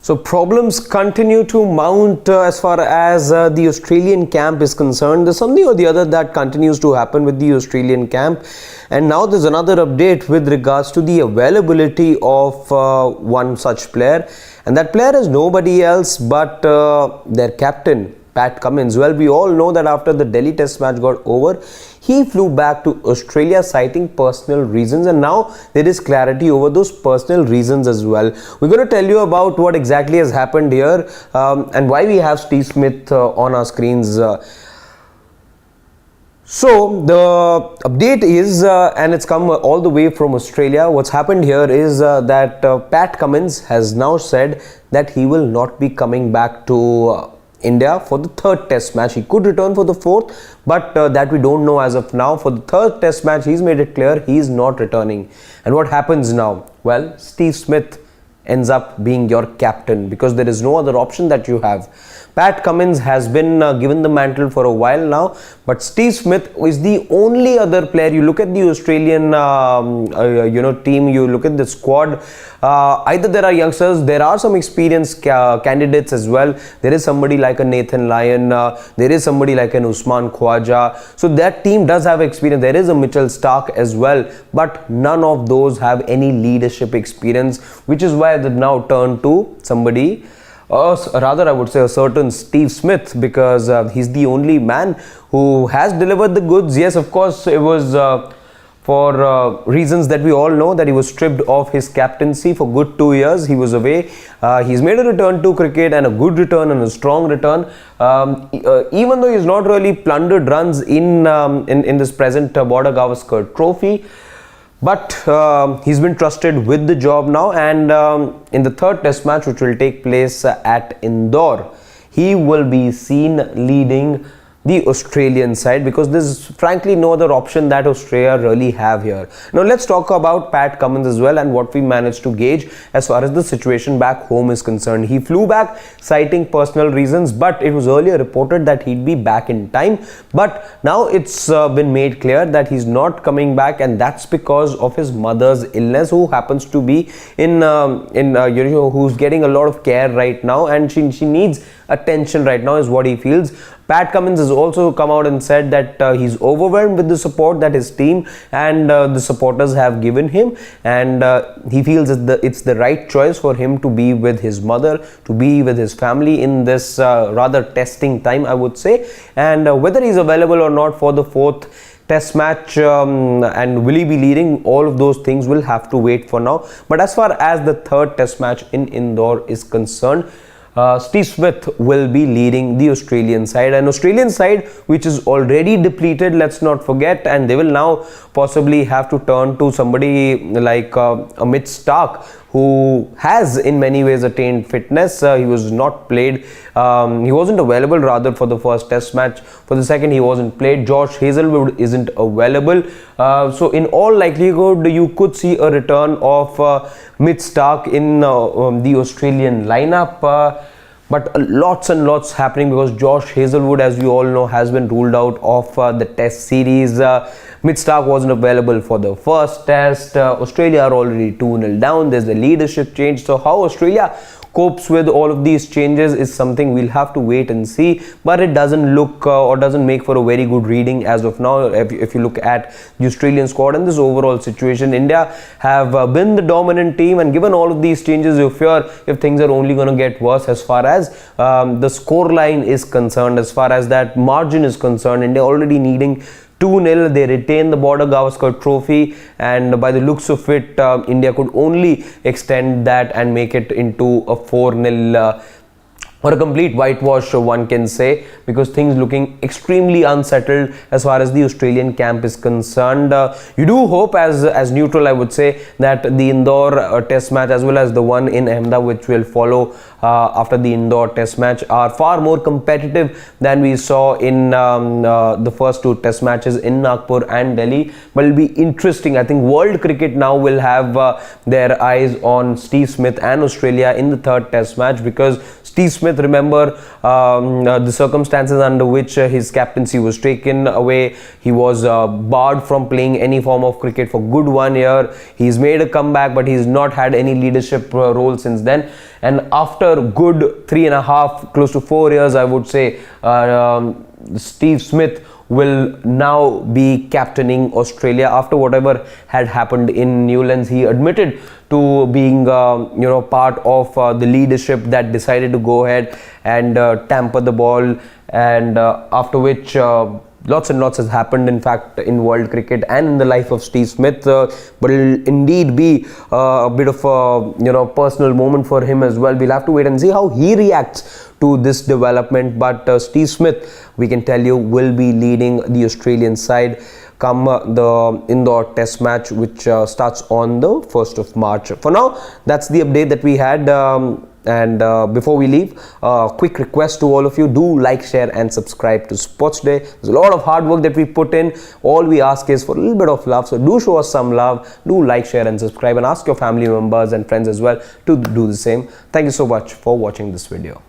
So problems continue to mount as far as the Australian camp is concerned. There's something or the other that continues to happen with the Australian camp, and now there's another update with regards to the availability of one such player, and that player is nobody else but their captain, Pat Cummins. Well, we all know that after the Delhi Test match got over, he flew back to Australia citing personal reasons, and now there is clarity over those personal reasons as well. We're going to tell you about what exactly has happened here and why we have Steve Smith on our screens. So the update is, and it's come all the way from Australia. What's happened here is that Pat Cummins has now said that he will not be coming back to India for the third test match. He could return for the fourth, but that we don't know as of now. For the third test match, he's made it clear he is not returning. And what happens now? Well, Steve Smith ends up being your captain because there is no other option that you have. Pat Cummins has been given the mantle for a while now, but Steve Smith is the only other player. You look at the Australian team, you look at the squad, either there are youngsters, there are some experienced candidates as well. There is somebody like a Nathan Lyon, there is somebody like an Usman Khwaja. So that team does have experience. There is a Mitchell Starc as well, but none of those have any leadership experience, which is why they now turn to somebody, rather I would say a certain Steve Smith, because he's the only man who has delivered the goods. Yes, of course, it was for reasons that we all know, that he was stripped of his captaincy for good 2 years. He was away. He's made a return to cricket, and a good return and a strong return. Even though he's not really plundered runs in this present Border Gavaskar trophy, but he's been trusted with the job now, and in the third test match, which will take place at Indore, he will be seen leading the Australian side, because there's frankly no other option that Australia really have here. Now let's talk about Pat Cummins as well, and what we managed to gauge as far as the situation back home is concerned. He flew back citing personal reasons, but it was earlier reported that he'd be back in time, but now it's been made clear that he's not coming back, and that's because of his mother's illness, who happens to be who's getting a lot of care right now, and she needs attention right now, is what he feels. Pat Cummins has also come out and said that he's overwhelmed with the support that his team and the supporters have given him, and he feels it's the right choice for him to be with his mother, to be with his family in this rather testing time, I would say. And whether he's available or not for the fourth test match and will he be leading, all of those things will have to wait for now. But as far as the third test match in Indore is concerned, Steve Smith will be leading the Australian side, an Australian side which is already depleted, let's not forget, and they will now possibly have to turn to somebody like a Mitch Starc, who has in many ways attained fitness. He was not played, he wasn't available rather for the first test match. For the second, he wasn't played. Josh Hazlewood isn't available. So in all likelihood, you could see a return of Mitch Starc in the Australian lineup. But lots and lots happening, because Josh Hazlewood, as we all know, has been ruled out of the test series. Mitch Starc wasn't available for the first test. Australia are already 2-0 down. There's a leadership change. So how Australia copes with all of these changes is something we'll have to wait and see, but it doesn't look or doesn't make for a very good reading as of now. If you look at the Australian squad and this overall situation, India have been the dominant team, and given all of these changes, you fear if things are only going to get worse as far as the score line is concerned, as far as that margin is concerned. India already needing 2-0. They retain the Border Gavaskar trophy, and by the looks of it, India could only extend that and make it into a 4-0 or a complete whitewash, one can say, because things looking extremely unsettled as far as the Australian camp is concerned. You do hope, as neutral, I would say, that the Indore test match as well as the one in Ahmedabad, which will follow after the Indore test match, are far more competitive than we saw in the first two test matches in Nagpur and Delhi. But it'll be interesting. I think world cricket now will have their eyes on Steve Smith and Australia in the third test match, because Steve Smith Smith, remember the circumstances under which his captaincy was taken away. He was barred from playing any form of cricket for good 1 year. He's made a comeback, but he's not had any leadership role since then. And after good 3.5, close to 4 years, I would say, Steve Smith will now be captaining Australia after whatever had happened in Newlands. He admitted to being part of the leadership that decided to go ahead and tamper the ball, and after which lots and lots has happened, in fact, in world cricket and in the life of Steve Smith, but it'll indeed be a bit of a personal moment for him as well. We'll have to wait and see how he reacts to this development, but Steve Smith, we can tell you, will be leading the Australian side come the Indore test match, which starts on the 1st of March. For now, that's the update that we had. And before we leave, quick request to all of you: do like, share and subscribe to Sports Day. There's a lot of hard work that we put in. All we ask is for a little bit of love, so do show us some love. Do like, share and subscribe, and ask your family members and friends as well to do the same. Thank you so much for watching this video.